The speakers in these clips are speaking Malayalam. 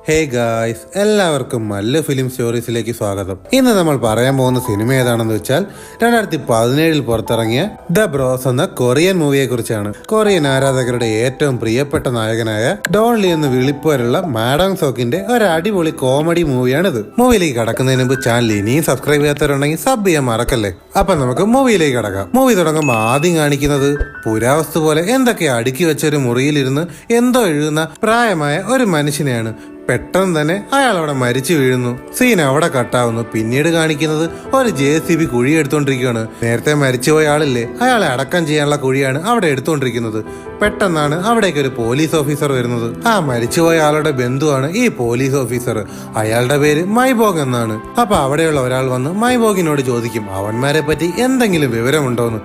ഹേ ഗായ്സ്, എല്ലാവർക്കും മല്ലു ഫിലിം സ്റ്റോറീസിലേക്ക് സ്വാഗതം. ഇന്ന് നമ്മൾ പറയാൻ പോകുന്ന സിനിമ ഏതാണെന്ന് വെച്ചാൽ 2017 പുറത്തിറങ്ങിയ ദ ബ്രോസ് എന്ന കൊറിയൻ മൂവിയെ കുറിച്ചാണ്. കൊറിയൻ ആരാധകരുടെ ഏറ്റവും പ്രിയപ്പെട്ട നായകനായ ഡോൺ ലീ എന്ന് വിളിപ്പേരുള്ള മാഡം സോക്കിന്റെ ഒരു അടിപൊളി കോമഡി മൂവിയാണിത്. മൂവിയിലേക്ക് കടക്കുന്നതിന് മുമ്പ് ചാനൽ ഇനിയും സബ്സ്ക്രൈബ് ചെയ്യാത്തവരുണ്ടെങ്കിൽ സബ് ചെയ്യാൻ മറക്കല്ലേ. അപ്പൊ നമുക്ക് മൂവിയിലേക്ക് കടക്കാം. മൂവി തുടങ്ങുമ്പോൾ ആദ്യം കാണിക്കുന്നത് പുരാവസ്തു പോലെ എന്തൊക്കെ അടുക്കി വെച്ചൊരു മുറിയിലിരുന്ന് എന്തോ എഴുതുന്ന പ്രായമായ ഒരു മനുഷ്യനെയാണ്. പെട്ടെന്ന് തന്നെ അയാൾ അവിടെ മരിച്ചു വീഴുന്നു. സീൻ അവിടെ കട്ടാവുന്നു. പിന്നീട് കാണിക്കുന്നത് ഒരു JCB കുഴി എടുത്തോണ്ടിരിക്കുകയാണ്. നേരത്തെ മരിച്ചുപോയ ആളില്ലേ, അയാളെ അടക്കം ചെയ്യാനുള്ള കുഴിയാണ് അവിടെ എടുത്തോണ്ടിരിക്കുന്നത്. പെട്ടെന്നാണ് അവിടേക്ക് ഒരു പോലീസ് ഓഫീസർ വരുന്നത്. ആ മരിച്ചുപോയ ആളുടെ ബന്ധുവാണ് ഈ പോലീസ് ഓഫീസർ. അയാളുടെ പേര് മൈബോഗ് എന്നാണ്. അപ്പൊ അവിടെയുള്ള ഒരാൾ വന്ന് മൈബോഗിനോട് ചോദിക്കും അവന്മാരെ പറ്റി എന്തെങ്കിലും വിവരമുണ്ടോന്ന്.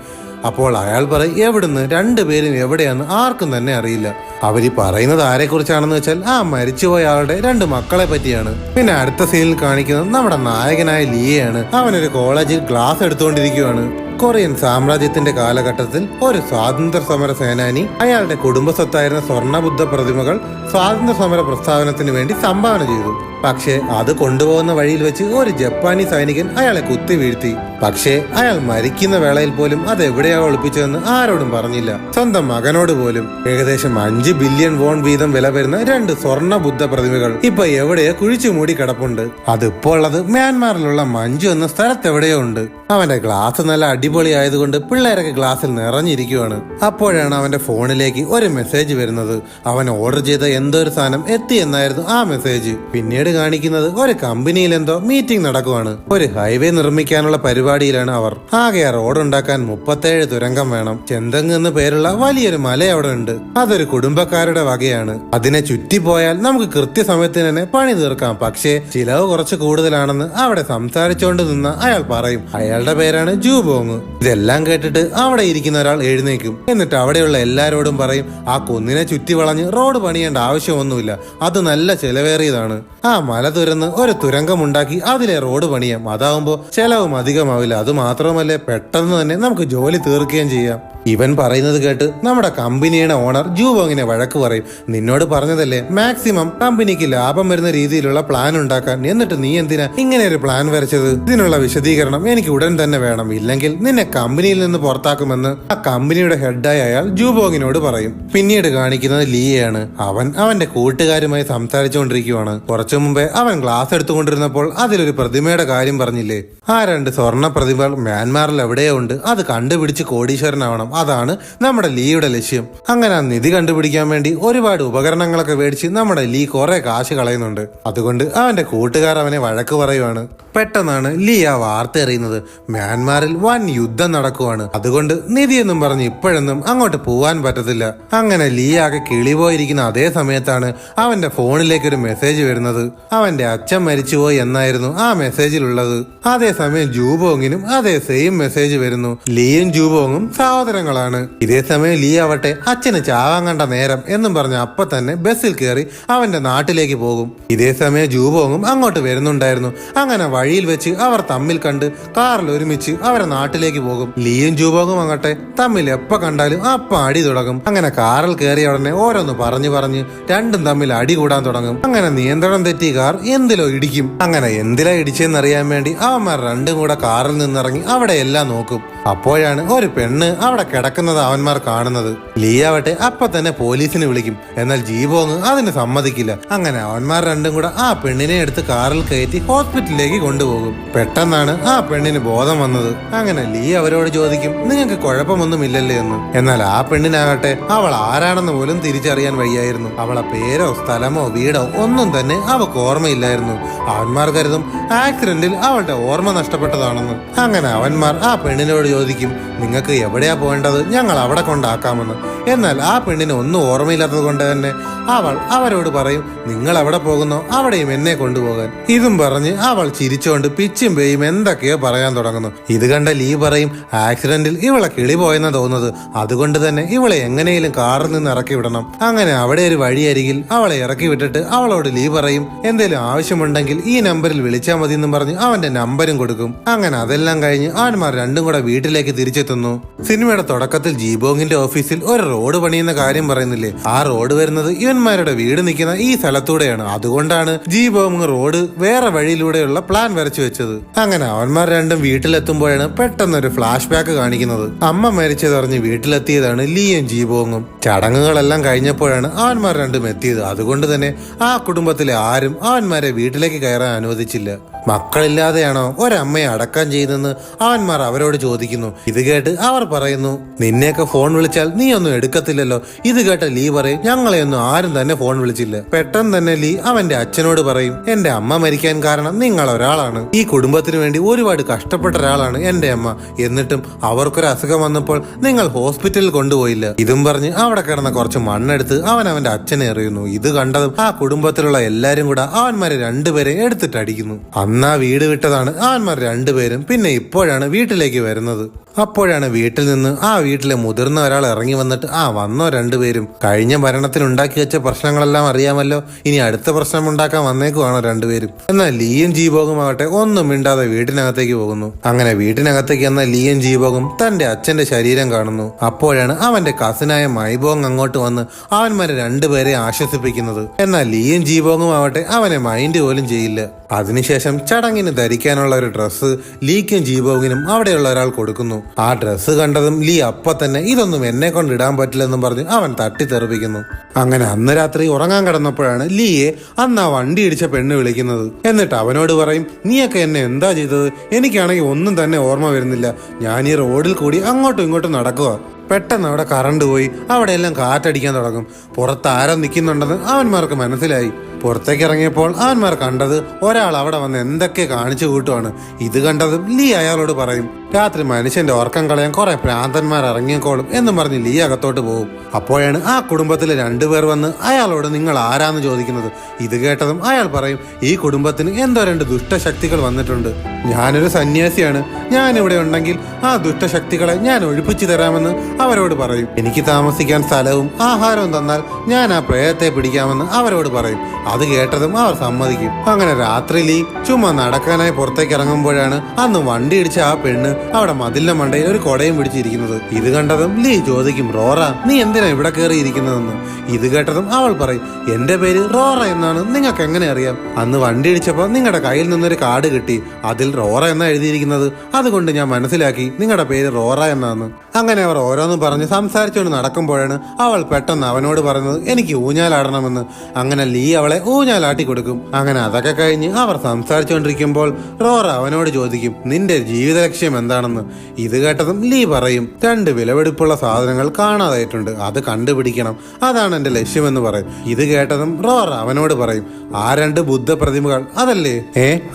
അപ്പോൾ അയാൾ പറയും എവിടുന്ന്, രണ്ടുപേരും എവിടെയാന്ന് ആർക്കും തന്നെ അറിയില്ല. അവര് പറയുന്നത് ആരെ കുറിച്ചാണെന്ന് വെച്ചാൽ ആ മരിച്ചുപോയ ആളുടെ 2 മക്കളെ പറ്റിയാണ്. പിന്നെ അടുത്ത സീനിൽ കാണിക്കുന്നത് നമ്മുടെ നായകനായ ലീയാണ്. അവനൊരു കോളേജിൽ ക്ലാസ് എടുത്തുകൊണ്ടിരിക്കുകയാണ്. കൊറിയൻ സാമ്രാജ്യത്തിന്റെ കാലഘട്ടത്തിൽ ഒരു സ്വാതന്ത്ര്യ സമര സേനാനി അയാളുടെ കുടുംബസ്വത്തായിരുന്ന സ്വർണ്ണബുദ്ധ പ്രതിമകൾ സ്വാതന്ത്ര്യ സമര പ്രസ്താവനത്തിന് വേണ്ടി സംഭാവന ചെയ്തു. പക്ഷേ അത് കൊണ്ടുപോകുന്ന വഴിയിൽ വെച്ച് ഒരു ജപ്പാനീസ് സൈനികൻ അയാളെ കുത്തി വീഴ്ത്തി. പക്ഷേ അയാൾ മരിക്കുന്ന വേളയിൽ പോലും അത് എവിടെയാ ഒളിപ്പിച്ചതെന്ന് ആരോടും പറഞ്ഞില്ല, സ്വന്തം മകനോട് പോലും. ഏകദേശം 5 ബില്യൺ വോൺ വീതം വില വരുന്ന 2 സ്വർണ്ണ ബുദ്ധ പ്രതിമകൾ ഇപ്പൊ എവിടെയോ കുഴിച്ചു മൂടി കിടപ്പുണ്ട്. അതിപ്പോ ഉള്ളത് മ്യാൻമാറിലുള്ള മഞ്ജു എന്ന സ്ഥലത്തെവിടെയോ ഉണ്ട്. അവന്റെ ഗ്ലാസ് നല്ല അടിപൊളി ആയതുകൊണ്ട് പിള്ളേരൊക്കെ ഗ്ലാസ്സിൽ നിറഞ്ഞിരിക്കുവാണ്. അപ്പോഴാണ് അവന്റെ ഫോണിലേക്ക് ഒരു മെസ്സേജ് വരുന്നത്. അവൻ ഓർഡർ ചെയ്ത എന്തോ ഒരു സാധനം എത്തി എന്നായിരുന്നു ആ മെസ്സേജ്. പിന്നീട് കാണിക്കുന്നത് ഒരു കമ്പനിയിൽ എന്തോ മീറ്റിംഗ് നടക്കുവാണ്. ഒരു ഹൈവേ നിർമ്മിക്കാനുള്ള പരിപാടിയിലാണ് അവർ. ആകെ റോഡ് ഉണ്ടാക്കാൻ 37 തുരങ്കം വേണം. ചെന്തങ് എന്ന് പേരുള്ള വലിയൊരു മല അവിടെ ഉണ്ട്. അതൊരു കുടുംബക്കാരുടെ വകയാണ്. അതിനെ ചുറ്റിപ്പോയാൽ നമുക്ക് കൃത്യസമയത്തിന് തന്നെ പണി തീർക്കാം. പക്ഷേ ചിലവ് കുറച്ച് കൂടുതലാണെന്ന് അവിടെ സംസാരിച്ചുകൊണ്ട് നിന്ന അയാൾ പറയും. അയാളുടെ പേരാണ് ജൂബോങ്. ഇതെല്ലാം കേട്ടിട്ട് അവിടെ ഇരിക്കുന്ന ഒരാൾ എഴുന്നേക്കും. എന്നിട്ട് അവിടെയുള്ള എല്ലാരോടും പറയും ആ കുന്നിനെ ചുറ്റി വളഞ്ഞ് റോഡ് പണിയേണ്ട ആവശ്യമൊന്നുമില്ല, അത് നല്ല ചെലവേറിയതാണ്. ആ മല തുരന്ന് ഒരു തുരങ്കമുണ്ടാക്കി അതിലെ റോഡ് പണിയാം. അതാവുമ്പോ ചെലവും അധികമാവില്ല. അത് മാത്രമല്ല പെട്ടെന്ന് തന്നെ നമുക്ക് ജോലി തീർക്കുകയും ചെയ്യാം. ഇവൻ പറയുന്നത് കേട്ട് നമ്മുടെ കമ്പനിയുടെ ഓണർ ജൂബോങ്ങിനെ വഴക്ക് പറയും. നിന്നോട് പറഞ്ഞതല്ലേ മാക്സിമം കമ്പനിക്ക് ലാഭം വരുന്ന രീതിയിലുള്ള പ്ലാൻ ഉണ്ടാക്കാൻ, എന്നിട്ട് നീ എന്തിനാ ഇങ്ങനെ ഒരു പ്ലാൻ വരച്ചത്? ഇതിനുള്ള വിശദീകരണം എനിക്ക് ഉടൻ തന്നെ വേണം, ഇല്ലെങ്കിൽ നിന്നെ കമ്പനിയിൽ നിന്ന് പുറത്താക്കുമെന്ന് ആ കമ്പനിയുടെ ഹെഡായ അയാൾ ജൂബോങ്ങിനോട് പറയും. പിന്നീട് കാണിക്കുന്നത് ലീയാണ്. അവൻ അവന്റെ കൂട്ടുകാരുമായി സംസാരിച്ചുകൊണ്ടിരിക്കുവാണ്. കുറച്ചു മുമ്പേ അവൻ ക്ലാസ് എടുത്തുകൊണ്ടിരുന്നപ്പോൾ അതിലൊരു പ്രതിമയുടെ കാര്യം പറഞ്ഞില്ലേ, ആ 2 സ്വർണ്ണ പ്രതിമകൾ മ്യാൻമാറിൽ എവിടെയോ ഉണ്ട്. അത് കണ്ടുപിടിച്ച് കോടീശ്വരനാവണം, അതാണ് നമ്മുടെ ലീയുടെ ലക്ഷ്യം. അങ്ങനെ ആ നിധി കണ്ടുപിടിക്കാൻ വേണ്ടി ഒരുപാട് ഉപകരണങ്ങളൊക്കെ മേടിച്ച് നമ്മുടെ ലീ കുറെ കാശ് കളയുന്നുണ്ട്. അതുകൊണ്ട് അവന്റെ കൂട്ടുകാർ അവനെ വഴക്ക് പറയുവാണ്. പെട്ടെന്നാണ് ലീ ആ വാർത്ത അറിയുന്നത്. മ്യാൻമാറിൽ വൻ യുദ്ധം നടക്കുവാണ്. അതുകൊണ്ട് നിധിയെന്നും പറഞ്ഞ് ഇപ്പോഴൊന്നും അങ്ങോട്ട് പോവാൻ പറ്റത്തില്ല. അങ്ങനെ ലീ ആകെ കിളിപോയിരിക്കുന്ന അതേ സമയത്താണ് അവന്റെ ഫോണിലേക്ക് ഒരു മെസ്സേജ് വരുന്നത്. അവന്റെ അച്ഛൻ മരിച്ചുപോയി എന്നായിരുന്നു ആ മെസ്സേജിലുള്ളത്. അതേസമയം ജൂബോങ്ങിനും അതേ സെയിം മെസ്സേജ് വരുന്നു. ലീയും ജൂബോങ്ങും സഹോദരങ്ങളാണ്. ഇതേസമയം ലീ ആവട്ടെ അച്ഛന് ചാവാൻ കണ്ട നേരം എന്നും പറഞ്ഞ് അപ്പൊ തന്നെ ബസ്സിൽ കയറി അവന്റെ നാട്ടിലേക്ക് പോകും. ഇതേസമയം ജൂബോങ്ങും അങ്ങോട്ട് വരുന്നുണ്ടായിരുന്നു. അങ്ങനെ വഴിയിൽ വെച്ച് അവർ തമ്മിൽ കണ്ട് കാറിൽ ഒരുമിച്ച് അവരെ നാട്ടിലേക്ക് പോകും. ലീയും ജൂബോങ്ങും അങ്ങട്ടെ തമ്മിൽ എപ്പോ കണ്ടാലും അപ്പൊ അടി തുടങ്ങും. അങ്ങനെ കാറിൽ കയറിയ ഉടനെ ഓരോന്ന് പറഞ്ഞു രണ്ടും തമ്മിൽ അടി കൂടാൻ തുടങ്ങും. അങ്ങനെ നിയന്ത്രണം തെറ്റി കാർ എന്തിലോ ഇടിക്കും. അങ്ങനെ എന്തിലാ ഇടിച്ചെന്നറിയാൻ വേണ്ടി അവന്മാർ രണ്ടും കൂടെ കാറിൽ നിന്നിറങ്ങി അവിടെ എല്ലാം നോക്കും. അപ്പോഴാണ് ഒരു പെണ്ണ് അവിടെ കിടക്കുന്നത് അവന്മാർ കാണുന്നത്. ലീ ആവട്ടെ അപ്പൊ തന്നെ പോലീസിനെ വിളിക്കും. എന്നാൽ ജൂബോങ് അതിന് സമ്മതിക്കില്ല. അങ്ങനെ അവന്മാർ രണ്ടും കൂടെ ആ പെണ്ണിനെ എടുത്ത് കാറിൽ കയറ്റി ഹോസ്പിറ്റലിലേക്ക് കൊണ്ടുപോകും. പെട്ടെന്നാണ് ആ പെണ്ണിന് ബോധം വന്നത്. അങ്ങനെ ലീ അവരോട് ചോദിക്കും നിങ്ങൾക്ക് കുഴപ്പമൊന്നുമില്ലല്ലേ എന്ന്. എന്നാൽ ആ പെണ്ണിനാകട്ടെ അവൾ ആരാണെന്ന് പോലും തിരിച്ചറിയാൻ വയ്യായിരുന്നു. അവളെ പേരോ സ്ഥലമോ വീടോ ഒന്നും തന്നെ അവൾക്ക് ഓർമ്മയില്ലായിരുന്നു. അവന്മാർ കരുതും ആക്സിഡന്റിൽ അവളുടെ ഓർമ്മ നഷ്ടപ്പെട്ടതാണെന്ന്. അങ്ങനെ അവന്മാർ ആ പെണ്ണിനോട് ചോദിക്കും നിങ്ങൾക്ക് എവിടെയാ പോകേണ്ടത്, ഞങ്ങൾ അവിടെ കൊണ്ടാക്കാമെന്ന്. എന്നാൽ ആ പെണ്ണിന് ഒന്നും ഓർമ്മയില്ലാത്തത് കൊണ്ട് തന്നെ അവൾ അവരോട് പറയും നിങ്ങൾ എവിടെ പോകുന്നോ അവിടെയും എന്നെ കൊണ്ടുപോകാൻ. ഇതും പറഞ്ഞ് അവൾ ചിരിച്ചോണ്ട് പിച്ചും പേയും എന്തൊക്കെയോ പറയാൻ തുടങ്ങുന്നു. ഇത് കണ്ട ലീ പറയും ആക്സിഡന്റിൽ ഇവളെ കിളി പോയെന്നാ തോന്നുന്നത്, അതുകൊണ്ട് തന്നെ ഇവളെ എങ്ങനെയും കാറിൽ നിന്ന് ഇറക്കി വിടണം. അങ്ങനെ അവിടെ ഒരു വഴിയരികിൽ അവളെ ഇറക്കി വിട്ടിട്ട് അവളോട് ലീ പറയും എന്തേലും ആവശ്യമുണ്ടെങ്കിൽ ഈ നമ്പറിൽ വിളിച്ചാൽ മതി എന്നും പറഞ്ഞ് അവന്റെ നമ്പരും കൊടുക്കും. അങ്ങനെ അതെല്ലാം കഴിഞ്ഞ് അവന്മാർ രണ്ടും കൂടെ വീട്ടിലേക്ക് തിരിച്ചെത്തുന്നു. സിനിമയുടെ തുടക്കത്തിൽ ജൂബോങ്ങിന്റെ ഓഫീസിൽ ഒരു റോഡ് പണിയുന്ന കാര്യം പറയുന്നില്ലേ, ആ റോഡ് വരുന്നത് ഇവന്മാരുടെ വീട് നിൽക്കുന്ന ഈ സ്ഥലത്തൂടെയാണ്. അതുകൊണ്ടാണ് ജീബോങ് റോഡ് വേറെ വഴിയിലൂടെയുള്ള പ്ലാൻ വരച്ചു വെച്ചത്. അങ്ങനെ അവന്മാർ രണ്ടും വീട്ടിലെത്തുമ്പോഴാണ് പെട്ടെന്നൊരു ഫ്ലാഷ് ബാക്ക് കാണിക്കുന്നത്. അമ്മ മരിച്ചതറിഞ്ഞ് വീട്ടിലെത്തിയതാണ് ലീയും ജീബോങ്ങും. ചടങ്ങുകളെല്ലാം കഴിഞ്ഞപ്പോഴാണ് അവന്മാർ രണ്ടും എത്തിയത്. അതുകൊണ്ട് തന്നെ ആ കുടുംബത്തിലെ ആരും അവന്മാരെ വീട്ടിലേക്ക് കയറാൻ അനുവദിച്ചില്ല. മക്കളില്ലാതെയാണോ ഒരമ്മയെ അടക്കം ചെയ്തെന്ന് അവന്മാർ അവരോട് ചോദിക്കുന്നു. ഇത് കേട്ട് അവർ പറയുന്നു, നിന്നെയൊക്കെ ഫോൺ വിളിച്ചാൽ നീ ഒന്നും എടുക്കത്തില്ലല്ലോ. ഇത് കേട്ട ലീ പറയും, ഞങ്ങളെയൊന്നും ആരും തന്നെ ഫോൺ വിളിച്ചില്ല. പെട്ടെന്ന് തന്നെ ലീ അവന്റെ അച്ഛനോട് പറയും, എന്റെ അമ്മ മരിക്കാൻ കാരണം നിങ്ങൾ ഒരാളാണ്. ഈ കുടുംബത്തിന് വേണ്ടി ഒരുപാട് കഷ്ടപ്പെട്ട ഒരാളാണ് എന്റെ അമ്മ. എന്നിട്ടും അവർക്കൊരു അസുഖം വന്നപ്പോൾ നിങ്ങൾ ഹോസ്പിറ്റലിൽ കൊണ്ടുപോയില്ല. ഇതും പറഞ്ഞ് അവിടെ കിടന്ന കുറച്ച് മണ്ണെടുത്ത് അവന്റെ അച്ഛനെ എറിയുന്നു. ഇത് കണ്ടതും ആ കുടുംബത്തിലുള്ള എല്ലാരും കൂടെ അവന്മാരെ രണ്ടുപേരെ എടുത്തിട്ടടിക്കുന്നു. അന്നാ വീട് വിട്ടതാണ് അവന്മാർ രണ്ടുപേരും. പിന്നെ ഇപ്പോഴാണ് വീട്ടിലേക്ക് വരുന്നത്. അപ്പോഴാണ് വീട്ടിൽ നിന്ന് ആ വീട്ടിലെ മുതിർന്ന ഒരാൾ ഇറങ്ങി വന്നിട്ട്, വന്നോ രണ്ടുപേരും, കഴിഞ്ഞ ഭരണത്തിൽ ഉണ്ടാക്കി വെച്ച പ്രശ്നങ്ങളെല്ലാം അറിയാമല്ലോ, ഇനി അടുത്ത പ്രശ്നം ഉണ്ടാക്കാൻ വന്നേക്കുവാണോ രണ്ടുപേരും. എന്നാൽ ലീയും ജീബോഗും ആകട്ടെ ഒന്നും മിണ്ടാതെ വീട്ടിനകത്തേക്ക് പോകുന്നു. അങ്ങനെ വീട്ടിനകത്തേക്ക് എന്ന ലീയും ജീബോഗും തന്റെ അച്ഛന്റെ ശരീരം കാണുന്നു. അപ്പോഴാണ് അവന്റെ കസിനായ മൈബോങ് അങ്ങോട്ട് വന്ന് അവന്മാരെ രണ്ടുപേരെ ആശ്വസിപ്പിക്കുന്നത്. എന്നാൽ ലീയും ജീബോങ്ങും ആവട്ടെ അവനെ മൈൻഡ് പോലും ചെയ്യില്ല. അതിനുശേഷം ചടങ്ങിന് ധരിക്കാനുള്ള ഒരു ഡ്രസ്സ് ലീക്കും ജീബോങ്ങിനും അവിടെയുള്ള ഒരാൾ കൊടുക്കുന്നു. ആ ഡ്രസ്സ് കണ്ടതും ലീ അപ്പൊ തന്നെ ഇതൊന്നും എന്നെ കൊണ്ട് ഇടാൻ പറ്റില്ലെന്നും പറഞ്ഞ് അവൻ തട്ടിത്തെറിപ്പിക്കുന്നു. അങ്ങനെ അന്ന് രാത്രി ഉറങ്ങാൻ കിടന്നപ്പോഴാണ് ലീയെ അന്ന് ആ വണ്ടി ഇടിച്ച പെണ്ണ് വിളിക്കുന്നത്. എന്നിട്ട് അവനോട് പറയും, നീയൊക്കെ എന്നെ എന്താ ചെയ്തത്? എനിക്കാണെങ്കിൽ ഒന്നും തന്നെ ഓർമ്മ വരുന്നില്ല. ഞാൻ ഈ റോഡിൽ കൂടി അങ്ങോട്ടും ഇങ്ങോട്ടും നടക്കുക. പെട്ടെന്ന് അവിടെ കറണ്ട് പോയി അവിടെയെല്ലാം കാറ്റടിക്കാൻ തുടങ്ങും. പുറത്ത് ആരോ നിൽക്കുന്നുണ്ടെന്ന് അവന്മാർക്ക് മനസ്സിലായി. പുറത്തേക്ക് ഇറങ്ങിയപ്പോൾ അവന്മാർ കണ്ടത് ഒരാൾ അവിടെ വന്ന് എന്തൊക്കെ കാണിച്ചു കൂട്ടുവാണ്. ഇത് കണ്ടതും ലീ അയാളോട് പറയും, രാത്രി മനുഷ്യന്റെ ഓർക്കം കളയാൻ കുറെ പ്രാന്തന്മാർ ഇറങ്ങിക്കോളും എന്നും പറഞ്ഞ് ലീ അകത്തോട്ട് പോകും. അപ്പോഴാണ് ആ കുടുംബത്തിലെ രണ്ടുപേർ വന്ന് അയാളോട് നിങ്ങൾ ആരാന്ന് ചോദിക്കുന്നത്. ഇത് കേട്ടതും അയാൾ പറയും, ഈ കുടുംബത്തിന് എന്തോ രണ്ട് ദുഷ്ടശക്തികൾ വന്നിട്ടുണ്ട്. ഞാനൊരു സന്യാസിയാണ്. ഞാനിവിടെ ഉണ്ടെങ്കിൽ ആ ദുഷ്ടശക്തികളെ ഞാൻ ഒഴിപ്പിച്ചു തരാമെന്ന് അവരോട് പറയും. എനിക്ക് താമസിക്കാൻ സ്ഥലവും ആഹാരവും തന്നാൽ ഞാൻ ആ പ്രേതത്തെ പിടിക്കാമെന്ന് അവരോട് പറയും. അത് കേട്ടതും അവർ സമ്മതിക്കും. അങ്ങനെ രാത്രി ലീ ചുമ്മാ നടക്കാനായി പുറത്തേക്ക് ഇറങ്ങുമ്പോഴാണ് അന്ന് വണ്ടി ഇടിച്ച ആ പെണ്ണ് അവിടെ മതിലിന്റെ മണ്ടയിൽ ഒരു കൊടയും പിടിച്ചിരിക്കുന്നത്. ഇത് കണ്ടതും ലീ ചോദിക്കും, റോറ നീ എന്തിനാ ഇവിടെ കയറിയിരിക്കുന്നതെന്ന്. ഇത് കേട്ടതും അവൾ പറയും, എന്റെ പേര് റോറ എന്നാണ്. നിങ്ങൾക്ക് എങ്ങനെ അറിയാം? അന്ന് വണ്ടി ഇടിച്ചപ്പോൾ നിങ്ങളുടെ കയ്യിൽ നിന്നൊരു കാർഡ് കിട്ടി, അതിൽ റോറ എന്നാ എഴുതിയിരിക്കുന്നത്. അതുകൊണ്ട് ഞാൻ മനസ്സിലാക്കി നിങ്ങളുടെ പേര് റോറ എന്നാണ്. അങ്ങനെ അവർ ഓരോന്നും പറഞ്ഞ് സംസാരിച്ചുകൊണ്ട് നടക്കുമ്പോഴാണ് അവൾ പെട്ടെന്ന് അവനോട് പറയുന്നത്, എനിക്ക് ഊഞ്ഞാലാടണമെന്ന്. അങ്ങനെ ലീ അവളെ ഊഞ്ഞാലാട്ടി കൊടുക്കും. അങ്ങനെ അതൊക്കെ കഴിഞ്ഞ് അവർ സംസാരിച്ചുകൊണ്ടിരിക്കുമ്പോൾ റോറ അവനോട് ചോദിക്കും, നിന്റെ ജീവിത ലക്ഷ്യം എന്താണെന്ന്. ഇത് കേട്ടതും ലീ പറയും, 2 വിലപിടിപ്പുള്ള സാധനങ്ങൾ കാണാതായിട്ടുണ്ട്, അത് കണ്ടുപിടിക്കണം, അതാണ് എന്റെ ലക്ഷ്യമെന്ന് പറയും. ഇത് കേട്ടതും റോറ അവനോട് പറയും, ആ 2 ബുദ്ധ പ്രതിമകൾ അതല്ലേ?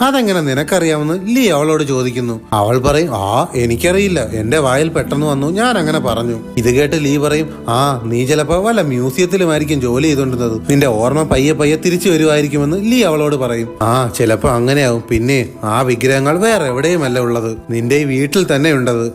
അതെങ്ങനെ നിനക്കറിയാമെന്ന് ലീ അവളോട് ചോദിക്കുന്നു. അവൾ പറയും, എനിക്കറിയില്ല, എന്റെ വായിൽ പെട്ടെന്ന് വന്നു, ഞാൻ അങ്ങനെ പറഞ്ഞു. ഇത് കേട്ട് ലീ പറയും, നീ ചിലപ്പോ വല്ല മ്യൂസിയത്തിലുമായിരിക്കും ജോലി ചെയ്തോണ്ടിരുന്നത്, നിന്റെ ഓർമ്മ പയ്യെ തിരിച്ചു വരുമായിരിക്കുമെന്ന് ലീ അവളോട് പറയും. ചിലപ്പോ അങ്ങനെയാവും. പിന്നെ ആ വിഗ്രഹങ്ങൾ വേറെ എവിടെയുമല്ല ഉള്ളത്, നിന്റെ ഈ വീട്ടിൽ തന്നെ ഉണ്ടത്.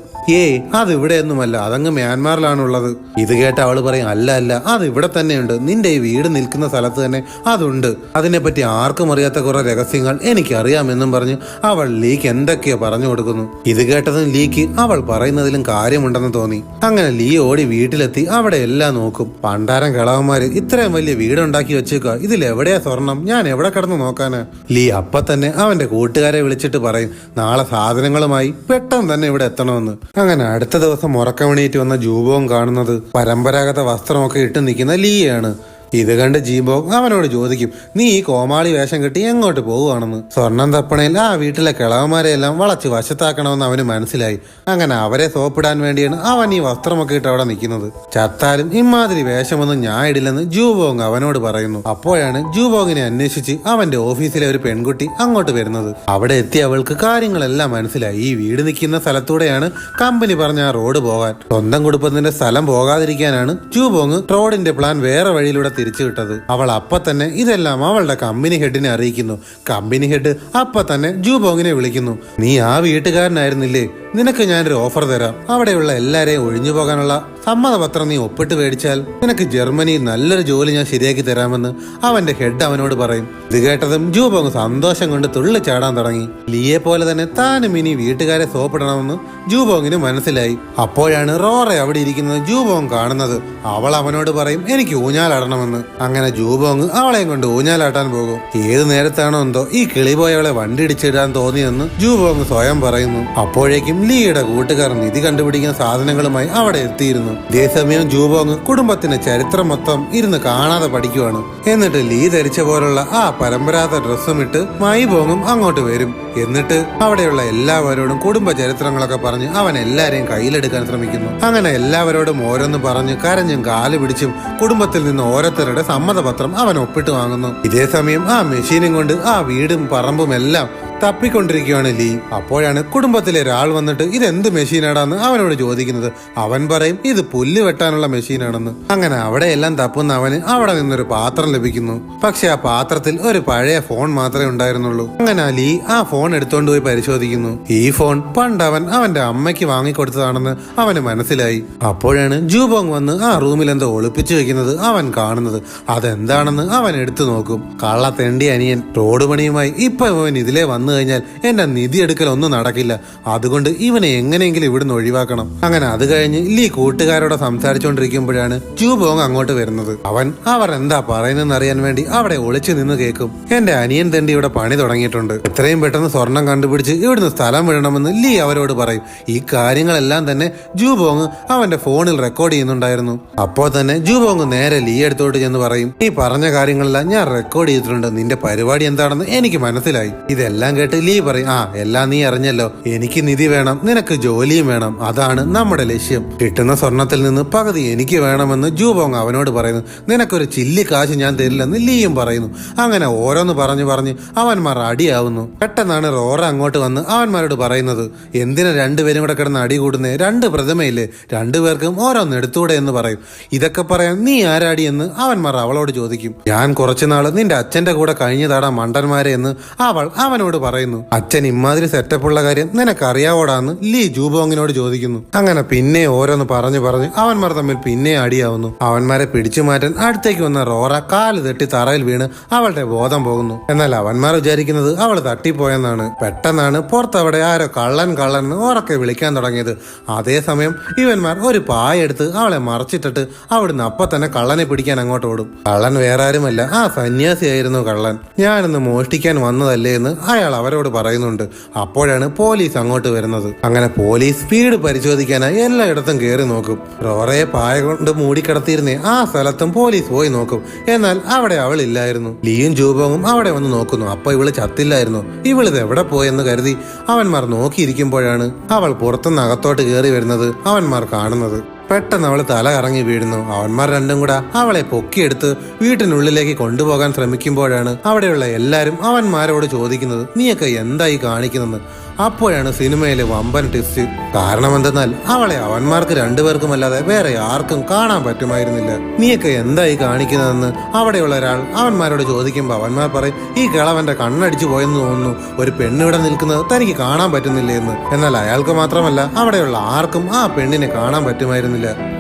അത് ഇവിടെയൊന്നുമല്ല, അതങ്ങ് മ്യാൻമാറിലാണുള്ളത്. ഇത് കേട്ട് അവള് പറയും, അല്ല അത് ഇവിടെ തന്നെയുണ്ട്, നിന്റെ ഈ വീട് നിൽക്കുന്ന സ്ഥലത്ത് തന്നെ അതുണ്ട്. അതിനെപ്പറ്റി ആർക്കും അറിയാത്ത കുറെ രഹസ്യങ്ങൾ എനിക്കറിയാമെന്നും പറഞ്ഞ് അവൾ ലീക്ക് എന്തൊക്കെയോ പറഞ്ഞു കൊടുക്കുന്നു. ഇത് കേട്ടതും ലീക്ക് അവൾ പറയുന്നതിലും കാര്യമുണ്ടെന്ന് തോന്നി. അങ്ങനെ ലീ ഓടി വീട്ടിലെത്തി അവിടെ എല്ലാം നോക്കും. പണ്ടാരം കിളവന്മാര് ഇത്രയും വലിയ വീടുണ്ടാക്കി വെച്ചേക്കുക, ഇതിലെവിടെയാ സ്വർണം? ഞാൻ എവിടെ കിടന്ന് നോക്കാനാ? ലീ അപ്പൊ തന്നെ അവന്റെ കൂട്ടുകാരെ വിളിച്ചിട്ട് പറയും, നാളെ സാധനങ്ങളുമായി പെട്ടെന്ന് തന്നെ ഇവിടെ എത്തണമെന്ന്. അങ്ങനെ അടുത്ത ദിവസം ഉറക്കമണിയേറ്റ് വന്ന ജൂബോങ് കാണുന്നത് പരമ്പരാഗത വസ്ത്രമൊക്കെ ഇട്ട് നിൽക്കുന്ന ലീയാണ്. ഇത് കണ്ട് ജീബോങ് അവനോട് ചോദിക്കും, നീ ഈ കോമാളി വേഷം കെട്ടി എങ്ങോട്ട് പോവുകയാണെന്ന്. സ്വർണം തപ്പണയിൽ ആ വീട്ടിലെ കിളവന്മാരെയെല്ലാം വളച്ച് വശത്താക്കണമെന്ന് അവന് മനസ്സിലായി. അങ്ങനെ അവരെ സോപ്പിടാൻ വേണ്ടിയാണ് അവൻ ഈ വസ്ത്രമൊക്കെ ഇട്ട് അവിടെ നിൽക്കുന്നത്. ചത്താലും ഇമാതിരി വേഷമൊന്നും ഞാൻ ഇടില്ലെന്ന് ജൂബോങ് അവനോട് പറയുന്നു. അപ്പോഴാണ് ജൂബോങ്ങിനെ അന്വേഷിച്ച് അവന്റെ ഓഫീസിലെ ഒരു പെൺകുട്ടി അങ്ങോട്ട് വരുന്നത്. അവിടെ എത്തി അവൾക്ക് കാര്യങ്ങളെല്ലാം മനസ്സിലായി. ഈ വീട് നിൽക്കുന്ന സ്ഥലത്തൂടെയാണ് കമ്പനി പറഞ്ഞ ആ റോഡ് പോകാൻ. സ്വന്തം കുടുംബത്തിന്റെ സ്ഥലം പോകാതിരിക്കാനാണ് ജൂബോങ് റോഡിന്റെ പ്ലാൻ വേറെ വഴിയിലൂടെ തിരിച്ചു വിട്ടത്. അവൾ അപ്പൊ തന്നെ ഇതെല്ലാം അവളുടെ കമ്പനി ഹെഡിനെ അറിയിക്കുന്നു. കമ്പനി ഹെഡ് അപ്പൊ തന്നെ ജൂബോങ്ങിനെ വിളിക്കുന്നു. നീ ആ വീട്ടുകാരനായിരുന്നില്ലേ, നിനക്ക് ഞാനൊരു ഓഫർ തരാം. അവിടെയുള്ള എല്ലാരെയും ഒഴിഞ്ഞു പോകാനുള്ള സമ്മതപത്രം നീ ഒപ്പിട്ട് മേടിച്ചാൽ നിനക്ക് ജർമ്മനിയിൽ നല്ലൊരു ജോലി ഞാൻ ശരിയാക്കി തരാമെന്ന് അവന്റെ ഹെഡ് അവനോട് പറയും. ഇത് കേട്ടതും ജൂബോങ് സന്തോഷം കൊണ്ട് തുള്ളിച്ചാടാൻ തുടങ്ങി. ലീയെ പോലെ തന്നെ താനും ഇനി വീട്ടുകാരെ സോപ്പിടണമെന്ന് ജൂബോങ്ങിന് മനസ്സിലായി. അപ്പോഴാണ് റോറ അവിടെ ഇരിക്കുന്നത് ജൂബോങ് കാണുന്നത്. അവൾ അവനോട് പറയും എനിക്ക് ഊഞ്ഞാലാടണമെന്ന്. അങ്ങനെ ജൂബോങ് അവളെയും കൊണ്ട് ഊഞ്ഞാലാട്ടാൻ പോകും. ഏത് നേരത്താണോ എന്തോ ഈ കിളി പോയവളെ വണ്ടി ഇടിച്ചിടാൻ തോന്നിയെന്ന് ജൂബോങ് സ്വയം പറയുന്നു. അപ്പോഴേക്കും ലീയുടെ കൂട്ടുകാർ നിധി കണ്ടുപിടിക്കുന്ന സാധനങ്ങളുമായി അവിടെ എത്തിയിരുന്നു. ഇതേസമയം ജൂബോങ് കുടുംബത്തിന്റെ ചരിത്രം മൊത്തം ഇരുന്ന് കാണാതെ പഠിക്കുവാണ്. എന്നിട്ട് ലീ ധരിച്ച പോലുള്ള ആ പരമ്പരാഗത ഡ്രസ്സും ഇട്ട് മൈബോങ്ങും അങ്ങോട്ട് വരും. എന്നിട്ട് അവിടെയുള്ള എല്ലാവരോടും കുടുംബ ചരിത്രങ്ങളൊക്കെ പറഞ്ഞ് അവൻ എല്ലാരെയും കയ്യിലെടുക്കാൻ ശ്രമിക്കുന്നു. അങ്ങനെ എല്ലാവരോടും ഓരോന്ന് പറഞ്ഞ് കരഞ്ഞും കാല് പിടിച്ചും കുടുംബത്തിൽ നിന്ന് ഓരോരുത്തരുടെ സമ്മതപത്രം അവൻ ഒപ്പിട്ട് വാങ്ങുന്നു. ഇതേ സമയം ആ മെഷീനും കൊണ്ട് ആ വീടും പറമ്പും എല്ലാം തപ്പിക്കൊണ്ടിരിക്കുകയാണ് ലീ. അപ്പോഴാണ് കുടുംബത്തിലെ ഒരാൾ വന്നിട്ട് ഇതെന്ത് മെഷീനാടാന്ന് അവനോട് ചോദിക്കുന്നത്. അവൻ പറയും ഇത് പുല്ല് വെട്ടാനുള്ള മെഷീനാണെന്ന്. അങ്ങനെ അവിടെ എല്ലാം തപ്പുന്ന അവന് അവിടെ നിന്നൊരു പാത്രം ലഭിക്കുന്നു. പക്ഷെ ആ പാത്രത്തിൽ ഒരു പഴയ ഫോൺ മാത്രമേ ഉണ്ടായിരുന്നുള്ളൂ. അങ്ങനെ ലീ ആ ഫോൺ എടുത്തോണ്ട് പോയി പരിശോധിക്കുന്നു. ഈ ഫോൺ പണ്ട് അവൻ അവന്റെ അമ്മയ്ക്ക് വാങ്ങിക്കൊടുത്തതാണെന്ന് അവന് മനസ്സിലായി. അപ്പോഴാണ് ജൂബോങ് വന്ന് ആ റൂമിൽ എന്തോ ഒളിപ്പിച്ചു വെക്കുന്നത് അവൻ കാണുന്നത്. അതെന്താണെന്ന് അവൻ എടുത്തു നോക്കും. കള്ള തെണ്ടി അനിയൻ റോഡ് പണിയുമായി ഇപ്പൊ അവൻ ഇതിലെ വന്നു കഴിഞ്ഞാൽ എന്റെ നിധി എടുക്കൽ ഒന്നും നടക്കില്ല. അതുകൊണ്ട് ഇവനെ എങ്ങനെയെങ്കിലും ഇവിടുന്ന് ഒഴിവാക്കണം. അങ്ങനെ അത് കഴിഞ്ഞ് ലീ കൂട്ടുകാരോട് സംസാരിച്ചുകൊണ്ടിരിക്കുമ്പോഴാണ് ജൂബോങ് അങ്ങോട്ട് വരുന്നത്. അവൻ അവർ എന്താ പറയുന്നതെന്ന് അറിയാൻ വേണ്ടി അവിടെ ഒളിച്ചു നിന്ന് കേൾക്കും. എന്റെ അനിയൻ തണ്ടി ഇവിടെ പണി തുടങ്ങിയിട്ടുണ്ട്. എത്രയും പെട്ടെന്ന് സ്വർണം കണ്ടുപിടിച്ച് ഇവിടുന്ന് സ്ഥലം വിടണമെന്ന് ലീ അവരോട് പറയും. ഈ കാര്യങ്ങളെല്ലാം തന്നെ ജൂബോങ് അവന്റെ ഫോണിൽ റെക്കോർഡ് ചെയ്യുന്നുണ്ടായിരുന്നു. അപ്പോൾ തന്നെ ജൂബോങ് നേരെ ലീ എടുത്തോട്ട് ചെന്ന് പറയും നീ പറഞ്ഞ കാര്യങ്ങളെല്ലാം ഞാൻ റെക്കോർഡ് ചെയ്തിട്ടുണ്ട്. നിന്റെ പരിപാടി എന്താണെന്ന് എനിക്ക് മനസ്സിലായി. ഇതെല്ലാം കേട്ട് ലീ പറയും എല്ലാം നീ അറിഞ്ഞല്ലോ. എനിക്ക് നിധി വേണം, നിനക്ക് ജോലിയും വേണം. അതാണ് നമ്മുടെ ലക്ഷ്യം. കിട്ടുന്ന സ്വർണത്തിൽ നിന്ന് പകുതി എനിക്ക് വേണമെന്ന് ജൂബോങ് അവനോട് പറയുന്നു. നിനക്കൊരു ചില്ലി കാശ് ഞാൻ തരില്ലെന്ന് ലീയും പറയുന്നു. അങ്ങനെ ഓരോന്ന് പറഞ്ഞ് അവന്മാർ അടിയാവുന്നു. പെട്ടെന്നാണ് റോറ അങ്ങോട്ട് വന്ന് അവന്മാരോട് പറയുന്നത് എന്തിനാ രണ്ടുപേരും കൂടെ കിടന്ന് അടി കൂടുന്നേ? രണ്ട് പ്രതിമയില്ലേ, രണ്ടുപേർക്കും ഓരോന്ന് എടുത്തൂടെ എന്ന് പറയും. ഇതൊക്കെ പറയാൻ നീ ആരാടി എന്ന് അവന്മാർ അവളോട് ചോദിക്കും. ഞാൻ കുറച്ചുനാള് നിന്റെ അച്ഛന്റെ കൂടെ കഴിഞ്ഞതാടാ മണ്ടന്മാരെ എന്ന് അവൾ അവനോട് പറയുന്നു. അച്ഛൻ ഇമാതിരി സെറ്റപ്പുള്ള കാര്യം നിനക്കറിയാവോടാന്ന് ലീ ജൂബോങ്ങിനോട് ചോദിക്കുന്നു. അങ്ങനെ പിന്നെ ഓരോന്ന് പറഞ്ഞ് അവന്മാർ തമ്മിൽ പിന്നെ അടിയാവുന്നു. അവന്മാരെ പിടിച്ചു മാറ്റാൻ അടുത്തേക്ക് വന്ന റോറ കാല് തെറ്റി തറയിൽ വീണ് അവളുടെ ബോധം പോകുന്നു. എന്നാൽ അവന്മാർ വിചാരിക്കുന്നത് അവൾ തട്ടിപ്പോയെന്നാണ്. പെട്ടെന്നാണ് പുറത്തവിടെ ആരോ കള്ളൻ എന്ന് ഉറക്കെ വിളിക്കാൻ തുടങ്ങിയത്. അതേസമയം ഇവന്മാർ ഒരു പായെടുത്ത് അവളെ മറച്ചിട്ടിട്ട് അവിടുന്ന് അപ്പൊ തന്നെ കള്ളനെ പിടിക്കാൻ അങ്ങോട്ട് ഓടും. കള്ളൻ വേറെ ആരുമല്ല, ആ സന്യാസിയായിരുന്നു കള്ളൻ. ഞാനിന്ന് മോഷ്ടിക്കാൻ വന്നതല്ലേ എന്ന് അയാൾ അവരോട് പറയുന്നുണ്ട്. അപ്പോഴാണ് പോലീസ് അങ്ങോട്ട് വരുന്നത്. അങ്ങനെ പോലീസ് സ്പീഡ് പരിശോധിക്കാനായി എല്ലായിടത്തും കയറി നോക്കും. റോറയെ പായ കൊണ്ട് മൂടിക്കിടത്തിയിരുന്നേ ആ സ്ഥലത്തും പോലീസ് പോയി നോക്കും. എന്നാൽ അവിടെ അവൾ ഇല്ലായിരുന്നു. ലീയും ജൂബോങ്ങും അവിടെ വന്ന് നോക്കുന്നു. അപ്പൊ ഇവള് ചത്തില്ലായിരുന്നു. ഇവളിത് എവിടെ പോയെന്ന് കരുതി അവന്മാർ നോക്കിയിരിക്കുമ്പോഴാണ് അവൾ പുറത്തുനിന്ന് അകത്തോട്ട് കയറി വരുന്നത് അവന്മാർ കാണുന്നത്. പെട്ടെന്ന് അവൾ തല കറങ്ങി വീഴുന്നു. അവന്മാർ രണ്ടും കൂടെ അവളെ പൊക്കിയെടുത്ത് വീട്ടിനുള്ളിലേക്ക് കൊണ്ടുപോകാൻ ശ്രമിക്കുമ്പോഴാണ് അവിടെയുള്ള എല്ലാരും അവന്മാരോട് ചോദിക്കുന്നത് നീയൊക്കെ എന്തായി കാണിക്കുന്നെന്ന്. അപ്പോഴാണ് സിനിമയിലെ വമ്പൻ ട്വിസ്റ്റ്. കാരണം എന്തെന്നാൽ അവളെ അവന്മാർക്ക് രണ്ടുപേർക്കുമല്ലാതെ വേറെ ആർക്കും കാണാൻ പറ്റുമായിരുന്നില്ല. നീയൊക്കെ എന്തായി കാണിക്കുന്നതെന്ന് അവിടെയുള്ള ഒരാൾ അവന്മാരോട് ചോദിക്കുമ്പോൾ അവന്മാർ പറയും ഈ കിളവന്റെ കണ്ണടിച്ചു പോയെന്ന് തോന്നുന്നു, ഒരു പെണ്ണിവിടെ നിൽക്കുന്നത് തനിക്ക് കാണാൻ പറ്റുന്നില്ല എന്ന്. എന്നാൽ അയാൾക്ക് മാത്രമല്ല അവിടെയുള്ള ആർക്കും ആ പെണ്ണിനെ കാണാൻ പറ്റുമായിരുന്നില്ല.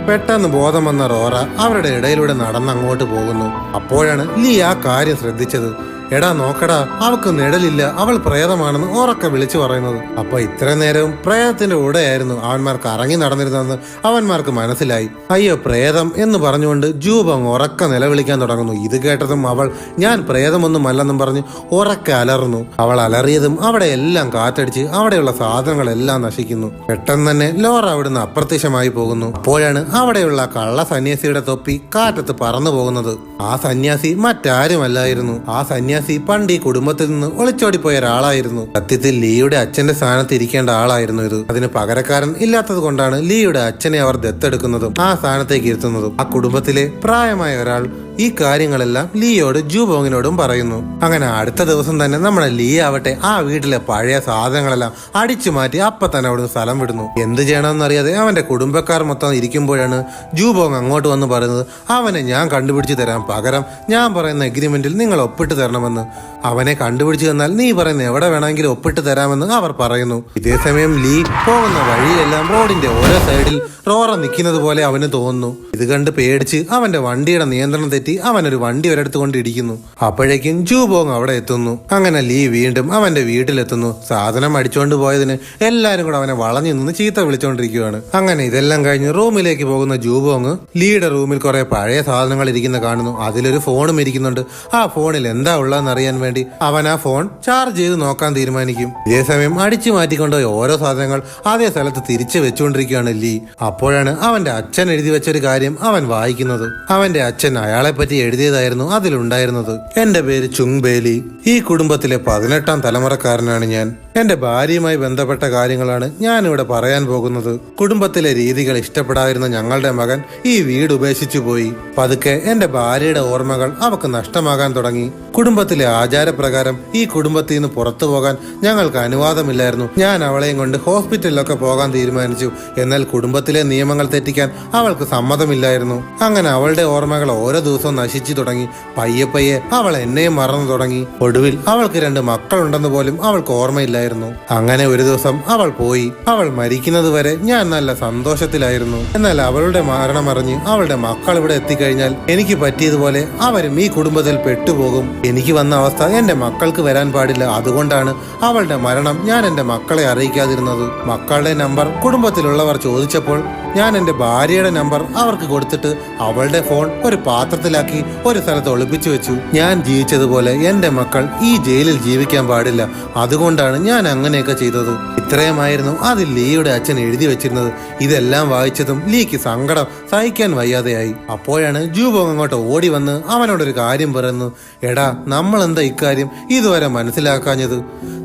പെട്ടെന്ന് ബോധം വന്ന റോറ അവരുടെ ഇടയിലൂടെ നടന്നങ്ങോട്ട് പോകുന്നു. അപ്പോഴാണ് ലീ ആ കാര്യം ശ്രദ്ധിച്ചത്. എടാ നോക്കടാ, അവൾക്ക് നിഴലില്ല, അവൾ പ്രേതമാണെന്ന് ഉറക്കെ വിളിച്ചു പറയുന്നത്. അപ്പൊ ഇത്ര നേരവും പ്രേതത്തിന്റെ കൂടെയായിരുന്നു അവന്മാർ കറങ്ങി നടന്നിരുന്നതെന്ന് അവന്മാർക്ക് മനസ്സിലായി. അയ്യോ പ്രേതം എന്ന് പറഞ്ഞുകൊണ്ട് ജൂബോങ് ഉറക്കെ നിലവിളിക്കാൻ തുടങ്ങുന്നു. ഇത് കേട്ടതും അവൾ ഞാൻ പ്രേതമൊന്നും അല്ലെന്നും പറഞ്ഞ് ഉറക്കെ അലറുന്നു. അവൾ അലറിയതും അവിടെ എല്ലാം കാറ്റടിച്ച് അവിടെയുള്ള സാധനങ്ങളെല്ലാം നശിക്കുന്നു. പെട്ടെന്ന് തന്നെ ലോറ അവിടുന്ന് അപ്രത്യക്ഷമായി പോകുന്നു. അപ്പോഴാണ് അവിടെയുള്ള കള്ള സന്യാസിയുടെ തൊപ്പി കാറ്റത്ത് പറന്നു പോകുന്നത്. ആ സന്യാസി മറ്റാരുമല്ലായിരുന്നു. ആ സന്യാസി പണ്ട് ഈ കുടുംബത്തിൽ നിന്ന് ഒളിച്ചോടിപ്പോയ ഒരാളായിരുന്നു. സത്യത്തിൽ ലീയുടെ അച്ഛന്റെ സ്ഥാനത്ത് ഇരിക്കേണ്ട ആളായിരുന്നു ഇത്. അതിന് പകരക്കാരൻ ഇല്ലാത്തത് കൊണ്ടാണ് ലീയുടെ അച്ഛനെ അവർ ദത്തെടുക്കുന്നതും ആ സ്ഥാനത്തേക്ക് ഇരുത്തുന്നതും. ആ കുടുംബത്തിലെ പ്രായമായ ഒരാൾ ഈ കാര്യങ്ങളെല്ലാം ലീയോട് ജൂബോങ്ങിനോടും പറയുന്നു. അങ്ങനെ അടുത്ത ദിവസം തന്നെ നമ്മുടെ ലീ ആവട്ടെ ആ വീട്ടിലെ പഴയ സാധനങ്ങളെല്ലാം അടിച്ചു മാറ്റി അപ്പൊ തന്നെ അവിടുന്ന് സ്ഥലം വിടുന്നു. എന്ത് ചെയ്യണമെന്നറിയാതെ അവന്റെ കുടുംബക്കാർ മൊത്തം ഇരിക്കുമ്പോഴാണ് ജൂബോങ് അങ്ങോട്ട് വന്ന് പറയുന്നത്, അവനെ ഞാൻ കണ്ടുപിടിച്ച് തരാം, പകരം ഞാൻ പറയുന്ന എഗ്രിമെന്റിൽ നിങ്ങൾ ഒപ്പിട്ട് തരണമെന്ന്. അവനെ കണ്ടുപിടിച്ച് തന്നാൽ നീ പറയുന്ന എവിടെ വേണമെങ്കിലും ഒപ്പിട്ട് തരാമെന്ന് അവർ പറയുന്നു. ഇതേസമയം ലീ പോകുന്ന വഴിയെല്ലാം റോഡിന്റെ ഓരോ സൈഡിൽ റോറ നിൽക്കുന്നത് പോലെ അവന് തോന്നുന്നു. ഇത് കണ്ട് പേടിച്ച് അവന്റെ വണ്ടിയുടെ നിയന്ത്രണം തെറ്റി അവനൊരു വണ്ടി ഒരിടത്ത് കൊണ്ട് ഇടിക്കുന്നു. അപ്പോഴേക്കും ജൂബോങ് അവിടെ എത്തുന്നു. അങ്ങനെ ലീ വീണ്ടും അവന്റെ വീട്ടിലെത്തുന്നു. സാധനം അടിച്ചുകൊണ്ട് പോയതിന് എല്ലാരും കൂടെ അവനെ വളഞ്ഞു നിന്ന് ചീത്ത വിളിച്ചോണ്ടിരിക്കുകയാണ്. അങ്ങനെ ഇതെല്ലാം കഴിഞ്ഞ് റൂമിലേക്ക് പോകുന്ന ജൂബോങ് ലീയുടെ റൂമിൽ കുറെ പഴയ സാധനങ്ങൾ ഇരിക്കുന്ന കാണുന്നു. അതിലൊരു ഫോണും ഇരിക്കുന്നുണ്ട്. ആ ഫോണിൽ എന്താ ഉള്ളതെന്ന് അറിയാൻ വേണ്ടി അവൻ ആ ഫോൺ ചാർജ് ചെയ്ത് നോക്കാൻ തീരുമാനിക്കും. ഇതേസമയം അടിച്ചു മാറ്റിക്കൊണ്ടുപോയി ഓരോ സാധനങ്ങൾ അതേ സ്ഥലത്ത് തിരിച്ചു വെച്ചുകൊണ്ടിരിക്കുകയാണ് ലീ. അപ്പോഴാണ് അവന്റെ അച്ഛൻ എഴുതി വെച്ചൊരു കാര്യം അവൻ വായിക്കുന്നത്. അവന്റെ അച്ഛൻ അയാളെ പറ്റി എഴുതിയതായിരുന്നു അതിലുണ്ടായിരുന്നത്. എന്റെ പേര് ചുങ് ബേലി. ഈ കുടുംബത്തിലെ 18ാം തലമുറക്കാരനാണ് ഞാൻ. എന്റെ ഭാര്യയുമായി ബന്ധപ്പെട്ട കാര്യങ്ങളാണ് ഞാൻ ഇവിടെ പറയാൻ പോകുന്നത്. കുടുംബത്തിലെ രീതികൾ ഇഷ്ടപ്പെടാതിരുന്ന ഞങ്ങളുടെ മകൻ ഈ വീട് ഉപേക്ഷിച്ചു പോയി. പതുക്കെ എന്റെ ഭാര്യയുടെ ഓർമ്മകൾ അവക്ക് നഷ്ടമാകാൻ തുടങ്ങി. കുടുംബത്തിലെ ആചാരപ്രകാരം ഈ കുടുംബത്തിൽ നിന്ന് പുറത്തു പോകാൻ ഞങ്ങൾക്ക് അനുവാദമില്ലായിരുന്നു. ഞാൻ അവളെയും കൊണ്ട് ഹോസ്പിറ്റലിലൊക്കെ പോകാൻ തീരുമാനിച്ചു. എന്നാൽ കുടുംബത്തിലെ നിയമങ്ങൾ തെറ്റിക്കാൻ അവൾക്ക് സമ്മതമില്ലായിരുന്നു. അങ്ങനെ അവളുടെ ഓർമ്മകൾ ഓരോ ദിവസവും നശിച്ചു തുടങ്ങി. പയ്യെ പയ്യെ അവൾ എന്നെയും മറന്നു തുടങ്ങി. ഒടുവിൽ അവൾക്ക് 2 മക്കളുണ്ടെന്ന് പോലും അവൾക്ക് ഓർമ്മയില്ലായിരുന്നു. അങ്ങനെ ഒരു ദിവസം അവൾ പോയി. അവൾ മരിക്കുന്നത് വരെ ഞാൻ നല്ല സന്തോഷത്തിലായിരുന്നു. എന്നാൽ അവളുടെ മരണം അറിഞ്ഞ് അവളുടെ മക്കൾ ഇവിടെ എത്തിക്കഴിഞ്ഞാൽ എനിക്ക് പറ്റിയതുപോലെ അവരും ഈ കുടുംബത്തിൽ പെട്ടുപോകും. എനിക്ക് വന്ന അവസ്ഥ എന്റെ മക്കൾക്ക് വരാൻ പാടില്ല. അതുകൊണ്ടാണ് അവളുടെ മരണം ഞാൻ എന്റെ മക്കളെ അറിയിക്കാതിരുന്നത്. മക്കളുടെ നമ്പർ കുടുംബത്തിലുള്ളവർ ചോദിച്ചപ്പോൾ ഞാൻ എന്റെ ഭാര്യയുടെ നമ്പർ അവർക്ക് കൊടുത്തിട്ട് അവളുടെ ഫോൺ ഒരു പാത്രത്തിലാക്കി ഒരു സ്ഥലത്ത് ഒളിപ്പിച്ചു വെച്ചു. ഞാൻ ജീവിച്ചതുപോലെ എന്റെ മക്കൾ ഈ ജയിലിൽ ജീവിക്കാൻ പാടില്ല. അതുകൊണ്ടാണ് ഞാൻ അങ്ങനെയൊക്കെ ചെയ്തത്. ഇത്രയുമായിരുന്നു അതിൽ ലീയുടെ അച്ഛൻ എഴുതി വെച്ചിരുന്നത്. ഇതെല്ലാം വായിച്ചതും ലീക്ക് സങ്കടം സഹിക്കാൻ വയ്യാതെയായി. അപ്പോഴാണ് ജൂബോങ് അങ്ങോട്ട് ഓടി വന്ന് അവനോടൊരു കാര്യം പറയുന്നു. എടാ, നമ്മൾ എന്താ ഇക്കാര്യം ഇതുവരെ മനസ്സിലാക്കാഞ്ഞത്?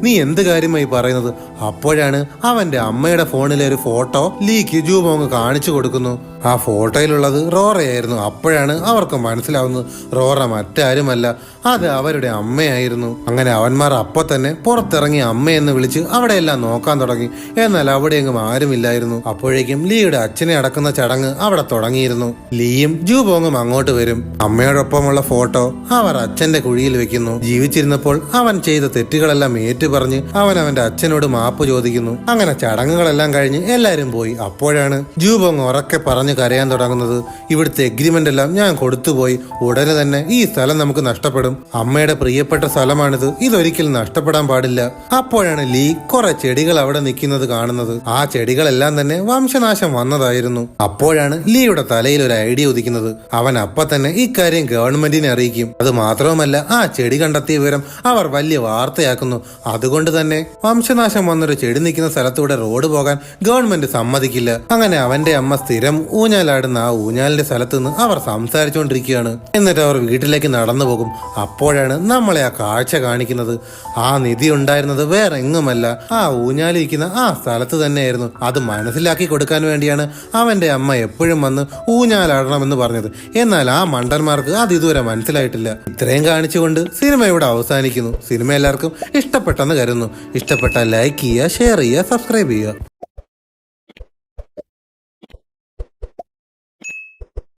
നീ എന്ത് കാര്യമായി പറയുന്നത്? അപ്പോഴാണ് അവന്റെ അമ്മയുടെ ഫോണിലെ ഒരു ഫോട്ടോ ലീക്ക് ജൂബോങ് കാണിച്ചു കൊടുക്കുന്നു. ആ ഫോട്ടോയിലുള്ളത് റോറയായിരുന്നു. അപ്പോഴാണ് അവർക്ക് മനസ്സിലാവുന്നത് റോറ മറ്റാരുമല്ല, അത് അവരുടെ അമ്മയായിരുന്നു. അങ്ങനെ അവന്മാർ അപ്പൊ തന്നെ പുറത്തിറങ്ങി അമ്മയെന്ന് വിളിച്ച് അവിടെയെല്ലാം നോക്കാൻ തുടങ്ങി. എന്നാൽ അവിടെയെങ്ങും ആരുമില്ലായിരുന്നു. അപ്പോഴേക്കും ലീയുടെ അച്ഛനെ അടക്കുന്ന ചടങ്ങ് അവിടെ തുടങ്ങിയിരുന്നു. ലീയും ജൂബോങ്ങും അങ്ങോട്ട് വരും. അമ്മയോടൊപ്പമുള്ള ഫോട്ടോ അവർ അച്ഛന്റെ കുഴിയിൽ വെക്കുന്നു. ജീവിച്ചിരുന്നപ്പോൾ അവൻ ചെയ്ത തെറ്റുകളെല്ലാം ഏറ്റുപറഞ്ഞ് അവൻ അവന്റെ അച്ഛനോട് മാപ്പ് ചോദിക്കുന്നു. അങ്ങനെ ചടങ്ങുകളെല്ലാം കഴിഞ്ഞ് എല്ലാരും പോയി. അപ്പോഴാണ് ജൂബോങ് ഉറക്കെ പറഞ്ഞു കരയാൻ തുടങ്ങുന്നത്. ഇവിടുത്തെ എഗ്രിമെന്റ് എല്ലാം ഞാൻ കൊടുത്തുപോയി. ഉടനെ തന്നെ ഈ സ്ഥലം നമുക്ക് നഷ്ടപ്പെടും. അമ്മയുടെ പ്രിയപ്പെട്ട സ്ഥലമാണിത്. ഇതൊരിക്കലും നഷ്ടപ്പെടാൻ പാടില്ല. അപ്പോഴാണ് ലീ കുറെ ചെടികൾ അവിടെ നിൽക്കുന്നത് കാണുന്നത്. ആ ചെടികളെല്ലാം തന്നെ വംശനാശം വന്നതായിരുന്നു. അപ്പോഴാണ് ലീയുടെ തലയിൽ ഒരു ഐഡിയ ഉദിക്കുന്നത്. അവൻ അപ്പൊ തന്നെ ഇക്കാര്യം ഗവൺമെന്റിനെ അറിയിക്കും. അത് മാത്രവുമല്ല, ആ ചെടി കണ്ടെത്തിയ വിവരം അവർ വലിയ വാർത്തയാക്കുന്നു. അതുകൊണ്ട് തന്നെ വംശനാശം വന്നൊരു ചെടി നിൽക്കുന്ന സ്ഥലത്തൂടെ റോഡ് പോകാൻ ഗവൺമെന്റ് സമ്മതിക്കില്ല. അങ്ങനെ അവന്റെ അമ്മ സ്ഥിരം ഊഞ്ഞാലാടുന്ന ആ ഊഞ്ഞാലിന്റെ സ്ഥലത്ത് നിന്ന് അവർ സംസാരിച്ചുകൊണ്ടിരിക്കുകയാണ്. എന്നിട്ട് അവർ വീട്ടിലേക്ക് നടന്നു പോകും. അപ്പോഴാണ് നമ്മളെ ആ കാഴ്ച കാണിക്കുന്നത്. ആ നിധി ഉണ്ടായിരുന്നത് വേറെ എങ്ങുമല്ല, ആ ഊഞ്ഞാലിരിക്കുന്ന ആ സ്ഥലത്ത് തന്നെയായിരുന്നു. അത് മനസ്സിലാക്കി കൊടുക്കാൻ വേണ്ടിയാണ് അവന്റെ അമ്മ എപ്പോഴും വന്ന് ഊഞ്ഞാലാടണമെന്ന് പറഞ്ഞത്. എന്നാൽ ആ മണ്ടന്മാർക്ക് അത് ഇതുവരെ മനസ്സിലായിട്ടില്ല. ഇത്രയും കാണിച്ചുകൊണ്ട് സിനിമ ഇവിടെ അവസാനിക്കുന്നു. സിനിമ എല്ലാവർക്കും ഇഷ്ടപ്പെട്ടെന്ന് കരുതുന്നു. ഇഷ്ടപ്പെട്ടാൽ ലൈക്ക് ചെയ്യുക, ഷെയർ ചെയ്യുക, സബ്സ്ക്രൈബ് ചെയ്യുക.